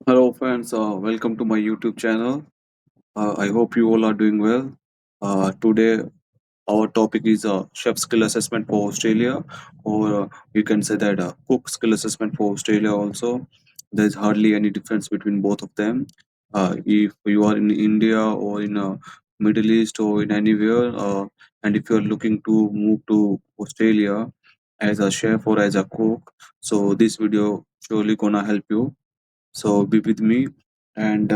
Hello, friends. Welcome to my YouTube channel. I hope you all are doing well. Today, our topic is chef skill assessment for Australia, or you can say that cook skill assessment for Australia also. There's hardly any difference between both of them. If you are in India or in Middle East or in anywhere, and if you're looking to move to Australia as a chef or as a cook, so this video surely gonna help you. So be with me, and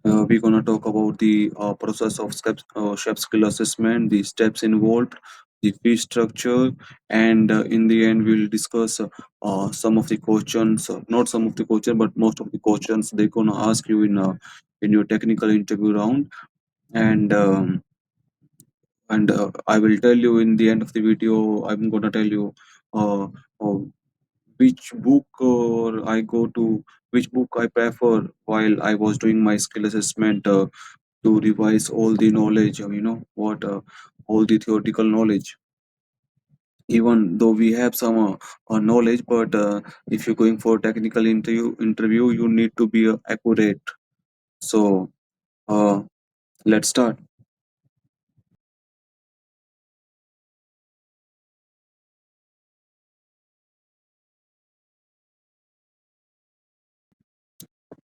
we're gonna talk about the process of chef skill assessment, the steps involved, the fee structure, and in the end, we'll discuss some of the questions. Not some of the questions, but most of the questions they're gonna ask you in your technical interview round, and I will tell you in the end of the video. I'm gonna tell you. Uh, which book I go to, which book I prefer while I was doing my skill assessment to revise all the knowledge, all the theoretical knowledge. Even though we have some knowledge, but if you're going for technical interview, you need to be accurate. So uh, let's start.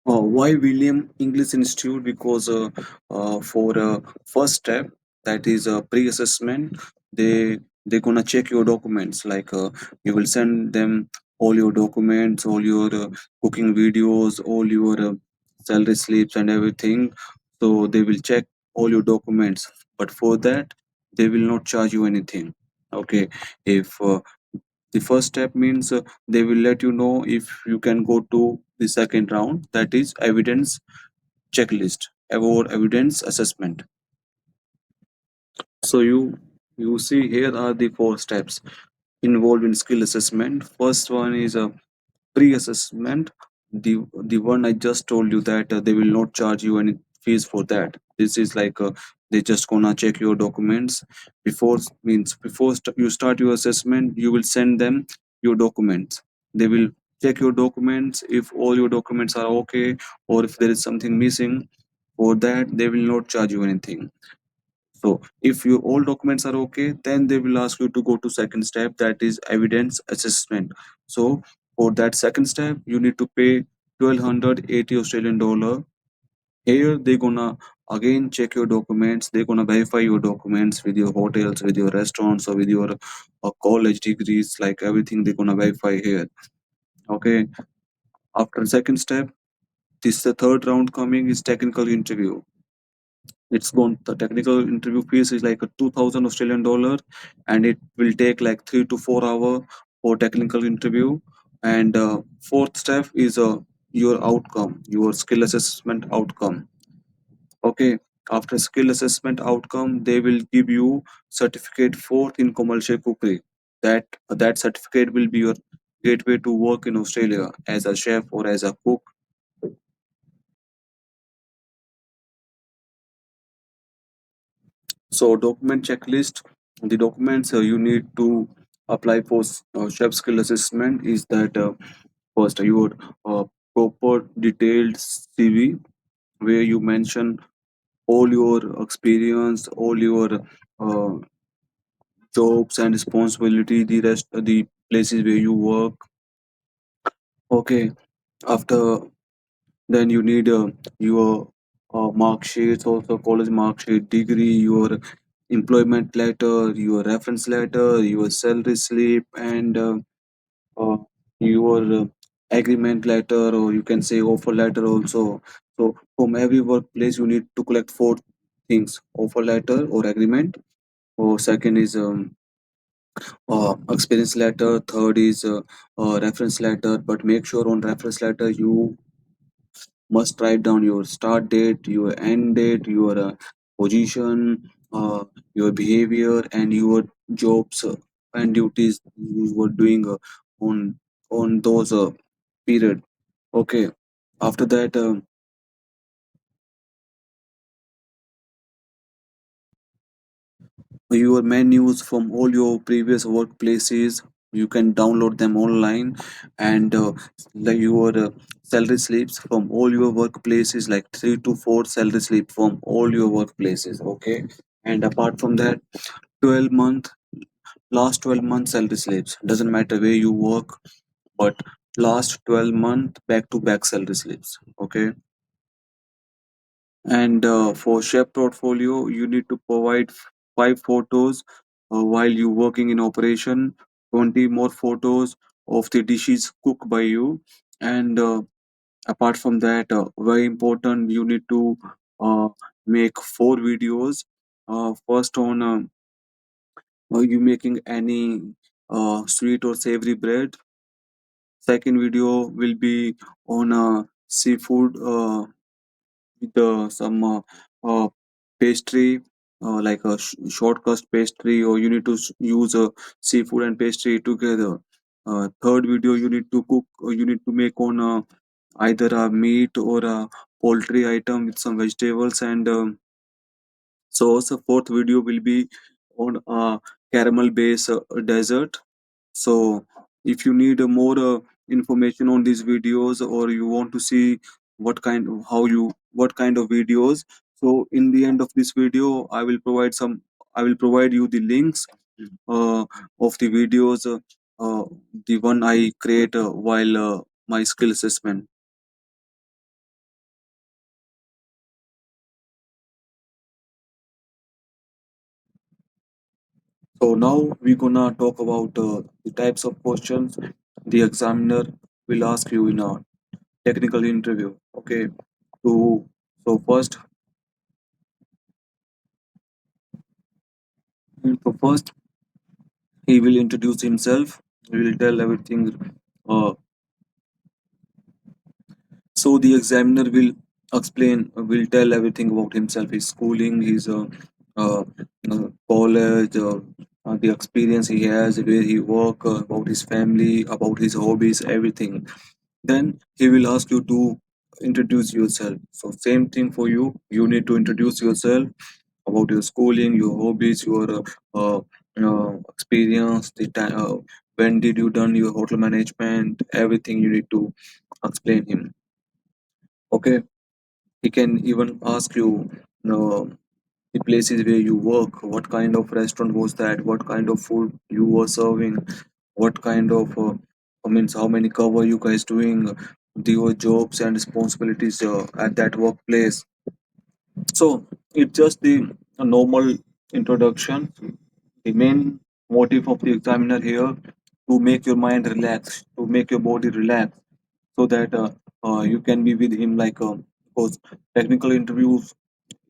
Why William English Institute? Because for first step, that is a pre-assessment, they're gonna check your documents. Like you will send them all your documents, all your cooking videos, all your salary slips and everything. So they will check all your documents. But for that, they will not charge you anything. Okay, if the first step means they will let you know if you can go to the second round, that is evidence checklist or evidence assessment. So you see here are the four steps involved in skill assessment. First one is a pre-assessment, the one I just told you that they will not charge you any fees for that. This is like they just gonna check your documents before, means before you start your assessment, you will send them your documents. They will check your documents. If all your documents are okay, or if there is something missing, for that they will not charge you anything. So if your all documents are okay, then they will ask you to go to second step, that is evidence assessment. So for that second step, you need to pay 1280 Australian dollar. Here they're gonna again check your documents. They're gonna verify your documents with your hotels, with your restaurants, or with your college degrees, like everything they're gonna verify here. Okay. After second step, this the third round coming is technical interview. It's going, the technical interview fees is like a 2000 Australian dollar, and it will take like 3 to 4 hour for technical interview. And fourth step is your outcome, your skill assessment outcome. Okay, after skill assessment outcome, they will give you certificate fourth in commercial cookery. That certificate will be your gateway to work in Australia as a chef or as a cook. So document checklist, the documents you need to apply for chef skill assessment is that first your uh, proper detailed CV where you mention all your experience, all your uh, jobs and responsibility, the rest the places where you work. Okay, after then you need your mark sheets, also college mark sheet, degree, your employment letter, your reference letter, your salary slip, and your agreement letter, or you can say offer letter also. So from every workplace, you need to collect four things: offer letter or agreement. Or second is experience letter. Third is reference letter. But make sure on reference letter you must write down your start date, your end date, your position, your behavior, and your jobs and duties you were doing on those period. Okay. After that, your menus from all your previous workplaces. You can download them online, and your salary slips from all your workplaces, like 3 to 4 salary slip from all your workplaces. Okay, and apart from that, 12 month last 12 month salary slips, doesn't matter where you work, but last 12-month back to back salary slips. Okay, and for chef portfolio, you need to provide 5 photos while you working in operation, 20 more photos of the dishes cooked by you, and apart from that, very important, you need to uh, make 4 videos. First on you making any sweet or savory bread. Second video will be on seafood. With some pastry, like a shortcut pastry, or you need to use seafood and pastry together. Third video, you need to cook, or you need to make on either a meat or a poultry item with some vegetables, and so also fourth video will be on a caramel based dessert. So if you need more information on these videos, or you want to see what kind of videos, so in the end of this video, I will provide you the links of the videos, the one I create while my skill assessment. So now we're gonna talk about the types of questions the examiner will ask you in a technical interview. Okay. To so first he will introduce himself. He will tell everything. Uh, so the examiner will tell everything about himself, his schooling, his uh, college, the experience he has, where he work, about his family, about his hobbies, everything. Then he will ask you to introduce yourself. So same thing for you. You need to introduce yourself about your schooling, your hobbies, your experience, when did you done your hotel management, everything you need to explain him. Okay, he can even ask you, the places where you work, what kind of restaurant was that, what kind of food you were serving, what kind of means how many cover you guys doing, your jobs and responsibilities at that workplace. So it's just the normal introduction. The main motive of the examiner here to make your mind relax, to make your body relax, so that you can be with him like because technical interviews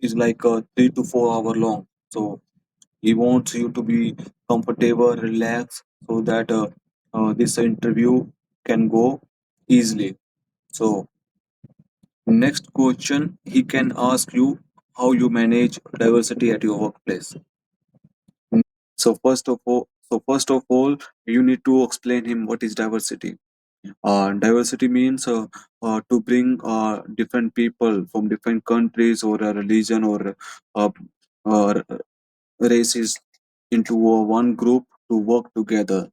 is like 3 to 4 hour long. So he wants you to be comfortable, relaxed, so that this interview can go easily. So next question, he can ask you how you manage diversity at your workplace. First of all, you need to explain him what is diversity. Diversity means to bring different people from different countries or a religion uh, or races into one group to work together.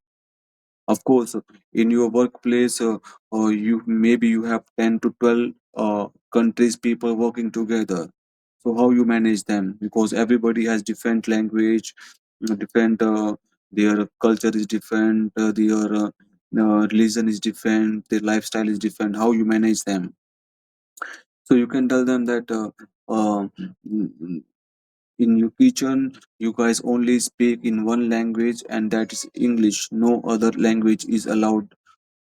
Of course, in your workplace, you have 10 to 12 countries people working together. So how you manage them? Because everybody has different language, different their culture is different, their religion is different, their lifestyle is different. How you manage them? So you can tell them that mm, in your kitchen, you guys only speak in one language, and that is English. No other language is allowed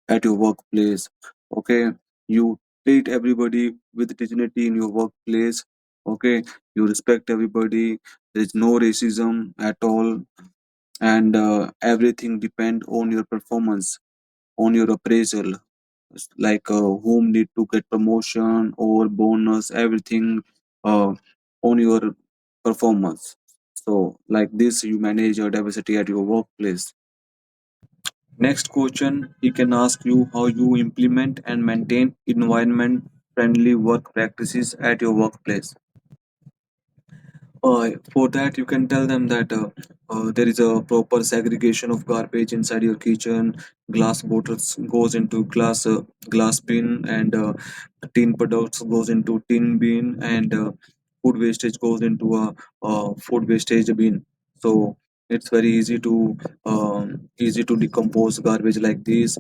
at your workplace. Okay, you treat everybody with dignity in your workplace. Okay, you respect everybody. There is no racism at all, and everything depend on your performance, on your appraisal, like whom need to get promotion or bonus, everything uh, on your performance. So like this you manage your diversity at your workplace. Next question, he can ask you how you implement and maintain environment friendly work practices at your workplace. For that, you can tell them that there is a proper segregation of garbage inside your kitchen. Glass bottles goes into glass bin, and tin products goes into tin bin, and food wastage goes into a food wastage bin. So it's very easy to decompose garbage like this.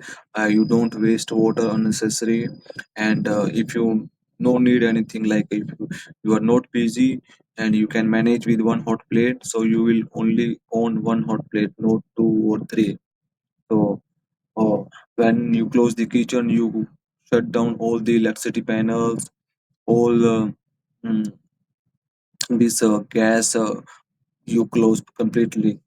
You don't waste water unnecessary, and if you no need anything, like if you are not busy and you can manage with one hot plate, so you will only own one hot plate, not two or three. So when you close the kitchen, you shut down all the electricity panels, all mm, this gas, you close completely.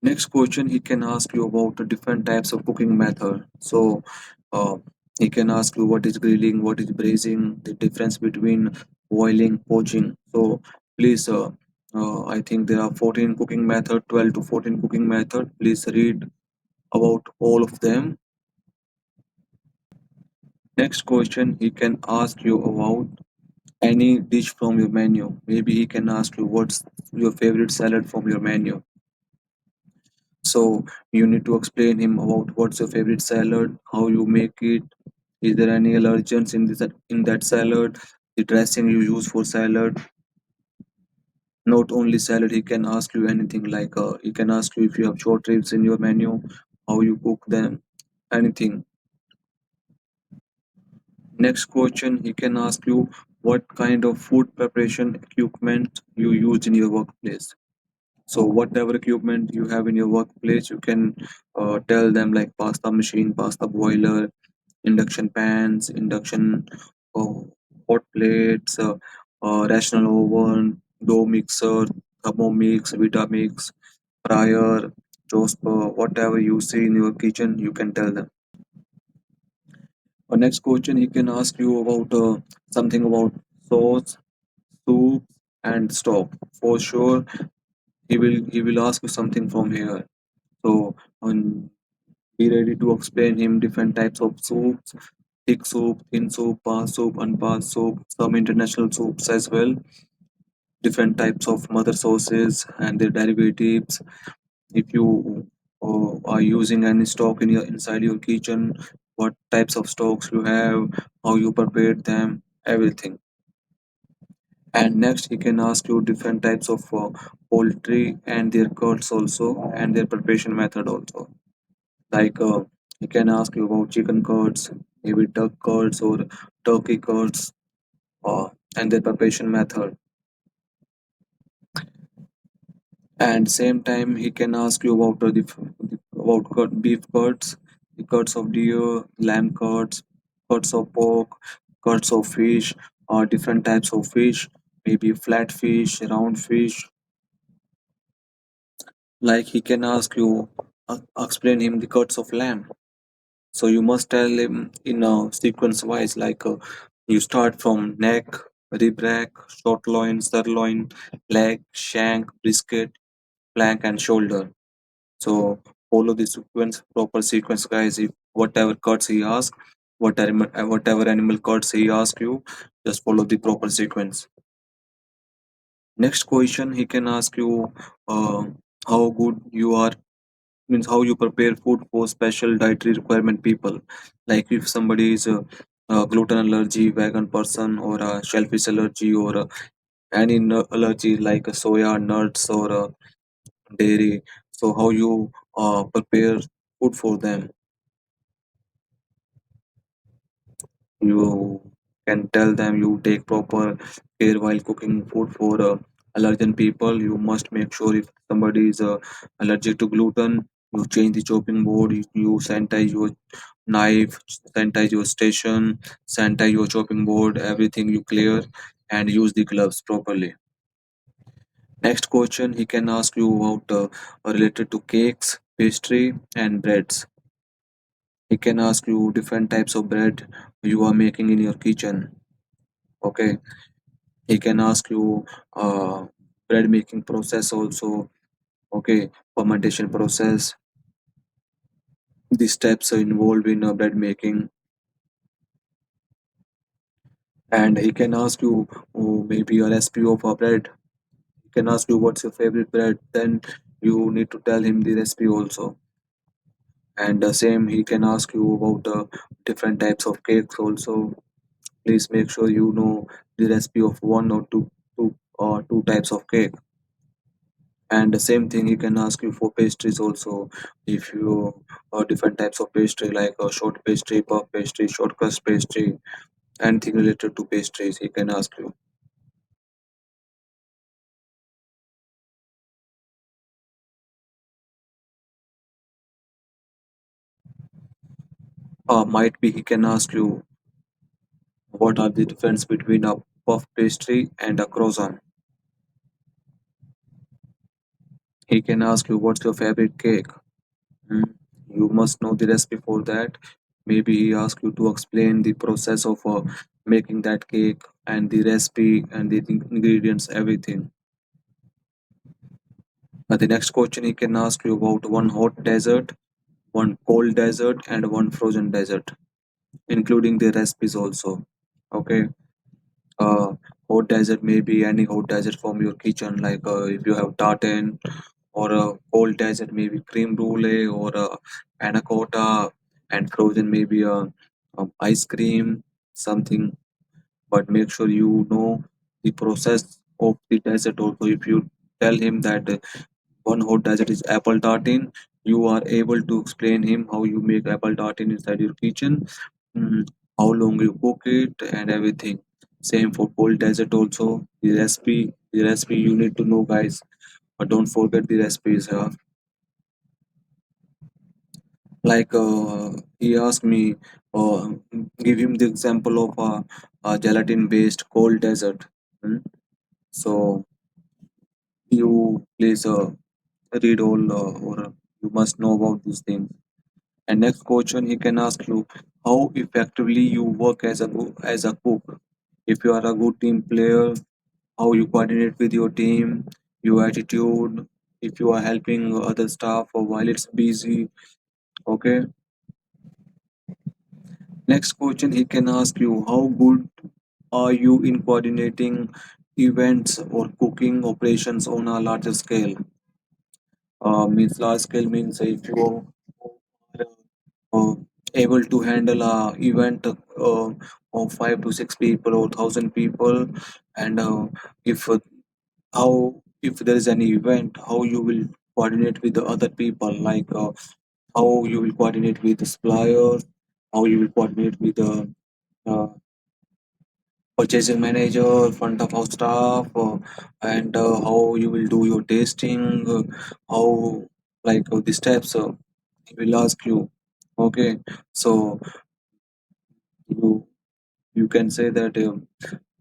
Next question, he can ask you about the different types of cooking method. So uh, he can ask you what is grilling, what is braising, the difference between boiling, poaching. So please, I think there are 14 cooking method, 12 to 14 cooking method. Please read about all of them. Next question, he can ask you about any dish from your menu. Maybe he can ask you what's your favorite salad from your menu. So you need to explain him about what's your favorite salad, how you make it, is there any allergens in that salad, the dressing you use for salad. Not only salad, he can ask you anything, like he can ask you if you have short ribs in your menu, how you cook them, anything. Next question, he can ask you what kind of food preparation equipment you use in your workplace. So whatever equipment you have in your workplace, you can tell them, like pasta machine, pasta boiler, induction pans, induction uh, hot plates, rational oven, dough mixer, Thermomix, Vitamix, fryer, toaster, whatever you see in your kitchen, you can tell them. Next question, he can ask you about something about sauce, soup, and stock. For sure, he will ask you something from here. So, be ready to explain him different types of soups, thick soup, thin soup, bar soup, unbar soup, some international soups as well, different types of mother sauces and their derivatives. If you are using any stock in your inside your kitchen, what types of stocks you have, how you prepared them, everything. And next, he can ask you different types of poultry and their cuts also, and their preparation method also. Like he can ask you about chicken cuts, maybe duck cuts or turkey cuts, and their preparation method. And same time, he can ask you about beef cuts, the cuts of deer, lamb cuts, cuts of pork, cuts of fish, or different types of fish, maybe flat fish, round fish. Like he can ask you, explain him the cuts of lamb. So you must tell him in a sequence wise, like you start from neck, rib rack, short loin, sirloin, leg, shank, brisket, flank, and shoulder. So follow the sequence, proper sequence, guys. If whatever cuts he asks, whatever animal cuts he asks you, just follow the proper sequence. Next question, he can ask you how good you are, means how you prepare food for special dietary requirement people. Like if somebody is a gluten allergy, vegan person, or a shellfish allergy, or any allergy like soya, nuts, or dairy. So how you prepare food for them. You can tell them you take proper care while cooking food for allergen people. You must make sure if somebody is allergic to gluten, you change the chopping board, you sanitize your knife, sanitize your station, sanitize your chopping board, everything you clear, and use the gloves properly. Next question, he can ask you about related to cakes, pastry, and breads. He can ask you different types of bread you are making in your kitchen. Okay, he can ask you bread making process also. Okay, fermentation process, the steps are involved in bread making. And he can ask you, oh, maybe a recipe of a bread. He can ask you what's your favorite bread. Then you need to tell him the recipe also. And the same, he can ask you about different types of cakes also. Please make sure you know the recipe of one or two types of cake. And the same thing, he can ask you for pastries also. If you different types of pastry like a short pastry, puff pastry, short crust pastry, anything related to pastries, he can ask you. Might be he can ask you what are the difference between a puff pastry and a croissant. He can ask you what's your favorite cake. Hmm. You must know the recipe for that. Maybe he asks you to explain the process of making that cake and the recipe and the ingredients, everything. The next question he can ask you about one hot desert, one cold desert, and one frozen desert, including the recipes also. Okay. Uh, Hot desert may be any hot desert from your kitchen, like if you have tartan, or a cold desert maybe cream brulee or a panna cotta, and frozen maybe a ice cream, something. But make sure you know the process of the desert also. If you tell him that one hot desert is apple tartine, you are able to explain him how you make apple tartine inside your kitchen, mm, how long you cook it, and everything. Same for cold desert also. The recipe you need to know, guys. But don't forget the recipes. Like he asked me, uh, give him the example of a gelatin-based cold desert. Mm. So you please read all or you must know about these things. And next question, he can ask you how effectively you work as as a cook. If you are a good team player, how you coordinate with your team, your attitude, if you are helping other staff or while it's busy. Okay. Next question, he can ask you how good are you in coordinating events or cooking operations on a larger scale? Means large scale means if you are uh, able to handle a event of 5 to 6 people or 1,000 people, and if how if there is any event, how you will coordinate with the other people, like how you will coordinate with the suppliers, how you will coordinate with the uh, purchasing manager, front of house staff, and how you will do your tasting, how like the steps he will ask you. Okay, so you you can say that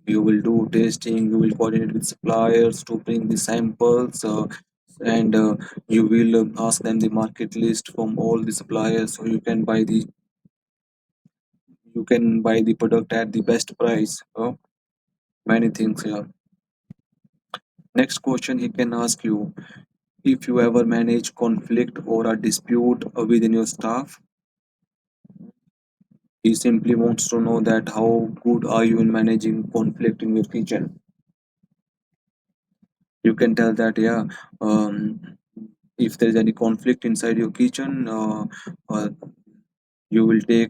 you will do tasting, you will coordinate with suppliers to bring the samples, and you will ask them the market list from all the suppliers, so you can buy the product at the best price. Many things here. Next question he can ask you if you ever manage conflict or a dispute within your staff. He simply wants to know that how good are you in managing conflict in your kitchen. You can tell that, yeah, if there is any conflict inside your kitchen, you will take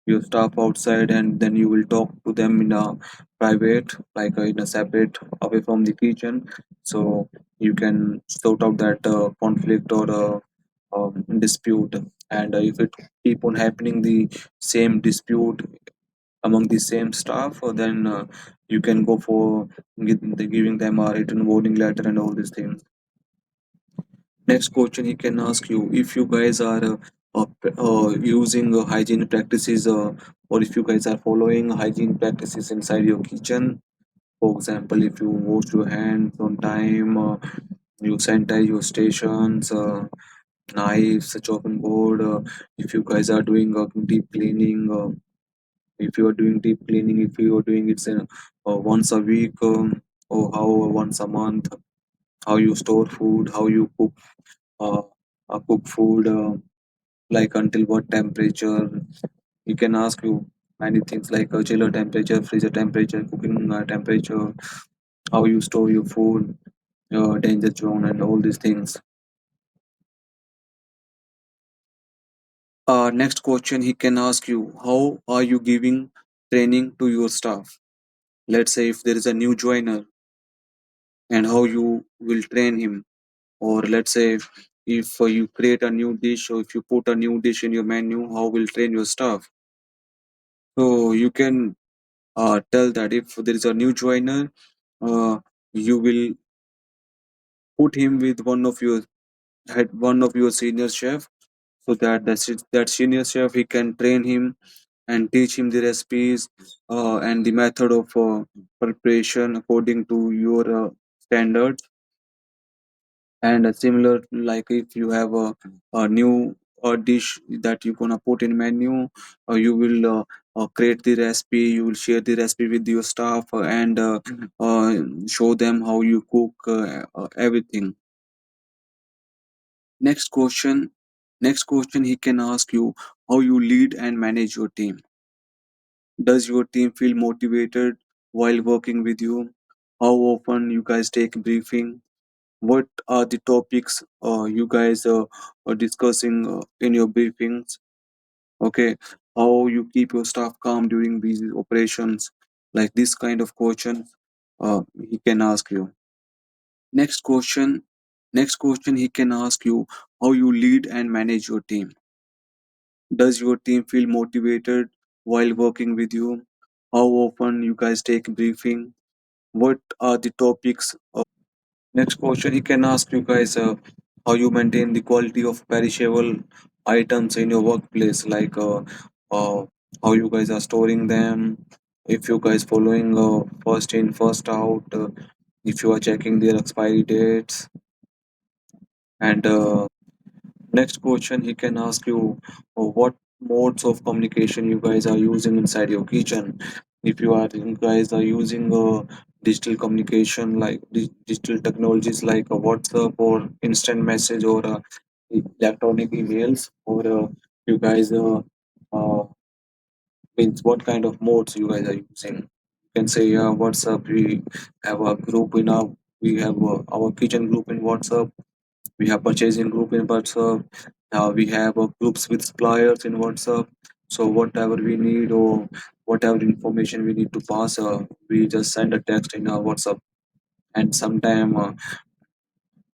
your staff outside and then you will talk to them in a private, like in a separate, away from the kitchen, so you can sort out that conflict or dispute. And if it keep on happening the same dispute among the same staff, then you can go for giving them a written warning letter and all these things. Next question he can ask you if you guys are using hygiene practices, or if you guys are following hygiene practices inside your kitchen. For example, if you wash your hands on time, you sanitize your stations, knives, chopping board. If you guys are doing deep cleaning, if you are doing deep cleaning, if you are doing it once a week, or how once a month, how you store food, how you uh, cook food, like until what temperature. He can ask you, many things like chiller temperature, freezer temperature, cooking temperature, how you store your food, danger zone, and all these things. Next question he can ask you: how are you giving training to your staff? Let's say if there is a new joiner, and how you will train him. Or let's say if you create a new dish, or if you put a new dish in your menu, how will train your staff. So you can tell that if there is a new joiner, you will put him with one of your senior chef, so that that senior chef he can train him and teach him the recipes and the method of preparation according to your standards. And similar, like if you have a new dish that you're gonna put in menu, you will create the recipe, you will share the recipe with your staff, and show them how you cook everything. Next question next question he can ask you: how you lead and manage your team. Does your team feel motivated while working with you? How often you guys take briefing? What are the topics you guys are discussing in your briefings? Okay, how you keep your staff calm during busy operations? Like this kind of questions, he can ask you. Next question, next question he can ask you: how you lead and manage your team. Does your team feel motivated while working with you? How often you guys take briefing? What are the topics? Next question, he can ask you guys how you maintain the quality of perishable items in your workplace, like uh, how you guys are storing them, if you guys following first in, first out, if you are checking their expiry dates, and next question, he can ask you what modes of communication you guys are using inside your kitchen. If you guys are using digital communication like digital technologies like WhatsApp or instant message or electronic emails, or you guys uh, means what kind of modes you guys are using. You can say WhatsApp. We have a group in our kitchen group in WhatsApp. We have purchasing group in WhatsApp. We have groups with suppliers in WhatsApp. So whatever we need or whatever information we need to pass, we just send a text in our WhatsApp. And sometime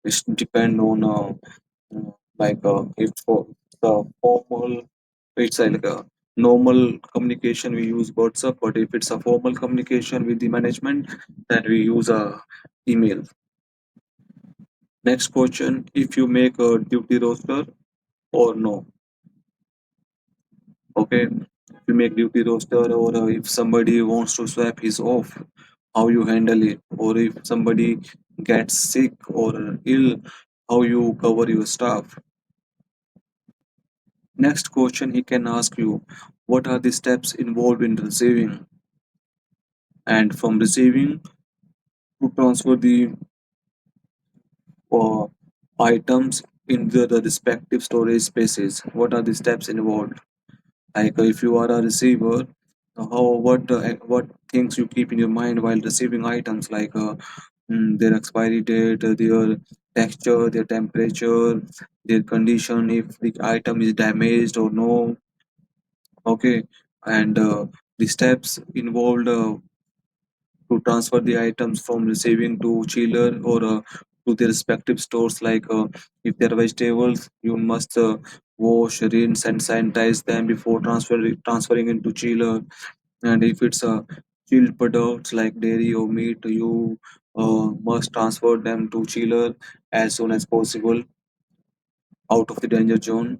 it depend on like if for the formal, it's like a normal communication we use WhatsApp. But if it's a formal communication with the management, then we use a email. Next question: if you make a duty roster or no. Okay, if you make duty roster, or if somebody wants to swap his off, how you handle it? Or if somebody gets sick or ill, how you cover your staff? Next question he can ask you: what are the steps involved in receiving? And from receiving to transfer the uh, items in the respective storage spaces, what are the steps involved? Like if you are a receiver, how what things you keep in your mind while receiving items, like their expiry date, their texture, their temperature, their condition, if the item is damaged or no. Okay, and the steps involved to transfer the items from receiving to chiller, or to their respective stores. Like if they're vegetables, you must wash, rinse, and sanitize them before transferring into chiller. And if it's a chilled products like dairy or meat, you must transfer them to chiller as soon as possible out of the danger zone.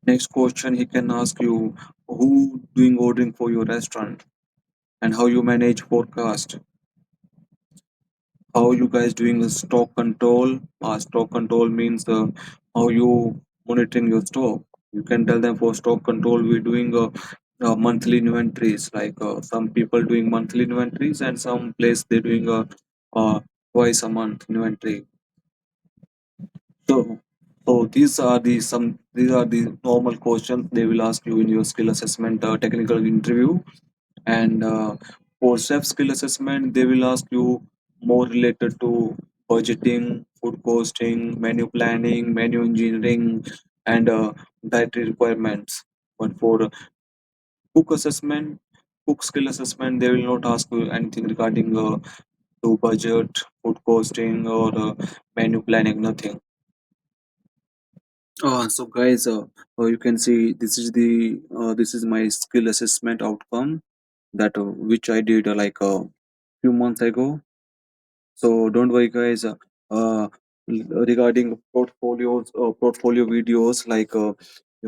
Next question he can ask you: who doing ordering for your restaurant, and how you manage forecast? How you guys doing the stock control? Stock control means how you monitoring your stock. You can tell them for stock control we're doing monthly inventories. Like some people doing monthly inventories, and some place they're doing twice a month inventory. So So these are the normal questions they will ask you in your skill assessment technical interview. And for self skill assessment, they will ask you more related to budgeting, food costing, menu planning, menu engineering, and dietary requirements. But for cook assessment, cook skill assessment, they will not ask you anything regarding to budget, food costing, or menu planning. Nothing. So guys, you can see this is my skill assessment outcome that which I did like a few months ago. So don't worry, guys. Regarding portfolio videos, like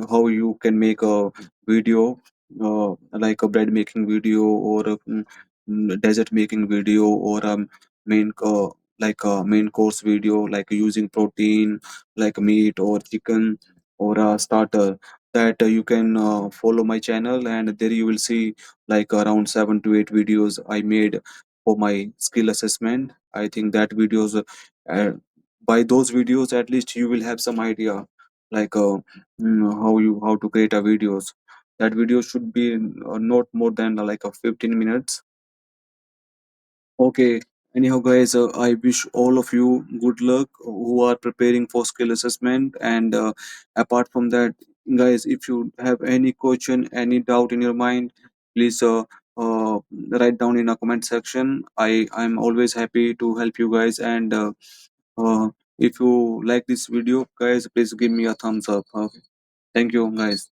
how you can make a video, like a bread making video or a dessert making video or a main like a main course video, like using protein like meat or chicken or a starter. That you can follow my channel, and there you will see like around 7 to 8 videos I made for my skill assessment. I think that videos, by those videos, at least you will have some idea, like how to create a videos. That video should be not more than like a 15 minutes. Okay. Anyhow, guys, I wish all of you good luck who are preparing for skill assessment. And apart from that, guys, if you have any question, any doubt in your mind, please write down in a comment section. I'm always happy to help you guys. And uh, if you like this video, guys, please give me a thumbs up. Thank you, guys.